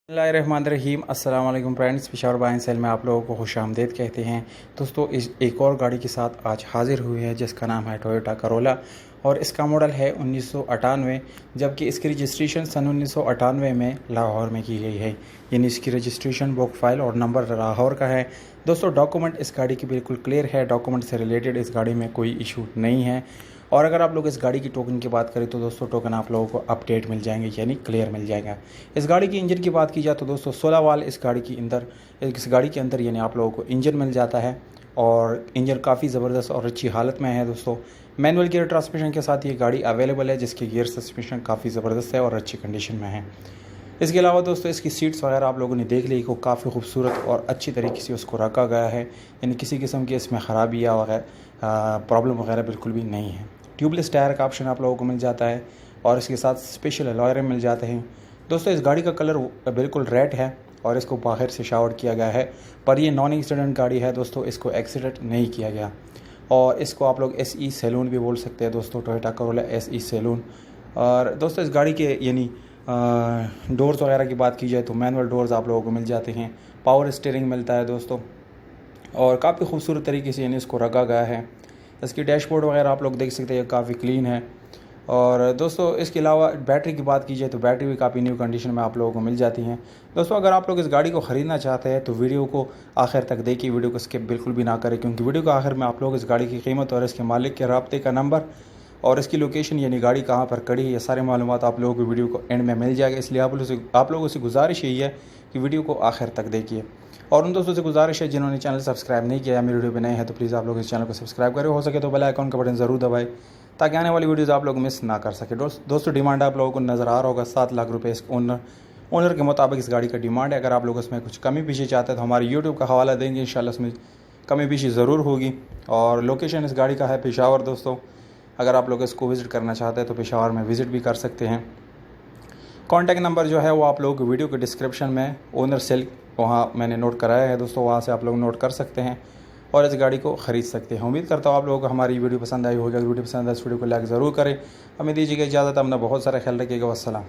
बिस्मिल्लाहिर्रहमानिर्रहीम अस्सलाम वालेकुम friends, Peshawar buy and sell में आप लोगों को खुशामदीद कहते हैं। दोस्तों, इस एक और गाड़ी के साथ आज हाज़िर हुए हैं जिसका नाम है टोयोटा करोला और इसका मॉडल है 1998, जबकि इसकी रजिस्ट्रेशन सन 1998 में लाहौर में की गई है। यानी इसकी रजिस्ट्रेशन बुक फाइल और नंबर लाहौर का है। दोस्तों, डॉक्यूमेंट इस गाड़ी की बिल्कुल क्लियर है। डॉक्यूमेंट से रिलेटेड इस गाड़ी में कोई इशू नहीं है। और अगर आप लोग इस गाड़ी की टोकन की बात करें तो दोस्तों टोकन आप लोगों को अपडेट मिल जाएंगे, यानी क्लियर मिल जाएगा। इस गाड़ी की इंजन की बात की जाए तो दोस्तों 16 वाल इस गाड़ी के अंदर यानी आप लोगों को इंजन मिल जाता है और इंजन काफ़ी ज़बरदस्त और अच्छी हालत में है। दोस्तों, मैनुअल गियर ट्रांसमिशन के साथ ये गाड़ी अवेलेबल है, जिसकी गियर सस्पेंशन काफ़ी ज़बरदस्त है और अच्छी कंडीशन में है। इसके अलावा दोस्तों इसकी सीट्स वगैरह आप लोगों ने देख ली को काफ़ी खूबसूरत और अच्छी तरीके से उसको रखा गया है, यानी किसी किस्म की इसमें ख़राबी या वगैरह प्रॉब्लम वगैरह बिल्कुल भी नहीं है। ट्यूबलेस टायर का ऑप्शन आप लोगों को मिल जाता है और इसके साथ स्पेशल अलॉय मिल जाते हैं। दोस्तों, इस गाड़ी का कलर बिल्कुल रेड है और इसको बाहर से शावर किया गया है, पर ये नॉन एक्सीडेंट गाड़ी है। दोस्तों, इसको एक्सीडेंट नहीं किया गया और इसको आप लोग SE सैलून भी बोल सकते हैं। दोस्तों, टोयोटा करोला SE सैलून। और दोस्तों, इस गाड़ी के यानी डोर्स वगैरह की बात की जाए तो मैनुअल डोर्स आप लोगों को मिल जाते हैं, पावर स्टीयरिंग मिलता है दोस्तों, और काफ़ी खूबसूरत तरीके से यानी इसको रखा गया है। इसकी डैशबोर्ड वगैरह आप लोग देख सकते हैं, काफ़ी क्लीन है। और दोस्तों, इसके अलावा बैटरी की बात की जाए तो बैटरी भी काफ़ी न्यू कंडीशन में आप लोगों को मिल जाती हैं। दोस्तों, अगर आप लोग इस गाड़ी को ख़रीदना चाहते हैं तो वीडियो को आखिर तक देखिए, वीडियो को स्किप बिल्कुल भी ना करें, क्योंकि वीडियो के आखिर में आप लोग इस गाड़ी की कीमत और इसके मालिक के रब्ते का नंबर और इसकी लोकेशन यानी गाड़ी कहाँ पर खड़ी है, ये सारे मालूमात आप लोगों को वीडियो को एंड में मिल जाएगा। इसलिए आप लोगों से गुजारिश यही है कि वीडियो को आखिर तक देखिए। और उन दोस्तों से गुजारिश है जिन्होंने चैनल सब्सक्राइब नहीं किया या मेरी वीडियो पे नए हैं तो प्लीज़ आप लोग इस चैनल को सब्सक्राइब करें, हो सके तो बेल आइकॉन का बटन ज़रूर दबाएं ताकि आने वाली वीडियोज़ आप लोग मिस ना कर सके। दोस्तों, डिमांड आप लोगों को नज़र आ रहा होगा 7 लाख रुपये इस ओनर के मुताबिक इस गाड़ी का डिमांड है। अगर आप लोग उसमें कुछ कमी पीछे चाहते हैं तो हमारे यूट्यूब का हवाला देंगे, इंशाल्लाह उसमें कमी पीछे ज़रूर होगी। और लोकेशन इस गाड़ी का है पेशावर। दोस्तों, अगर आप लोग इसको विज़िट करना चाहते हैं तो पेशावर में विज़िट भी कर सकते हैं। कॉन्टैक्ट नंबर जो है वो आप लोग वीडियो के डिस्क्रिप्शन में ओनर सेल वहाँ मैंने नोट कराया है दोस्तों, वहाँ से आप लोग नोट कर सकते हैं और इस गाड़ी को ख़रीद सकते हैं। उम्मीद करता हूँ आप लोगों को हमारी वीडियो पसंद आई होगी। अगर वीडियो पसंद आए इस वीडियो को लाइक ज़रूर करें। हमें दीजिएगा इजाज़त, अपना बहुत सारा ख्याल रखिएगा। वस्सलाम।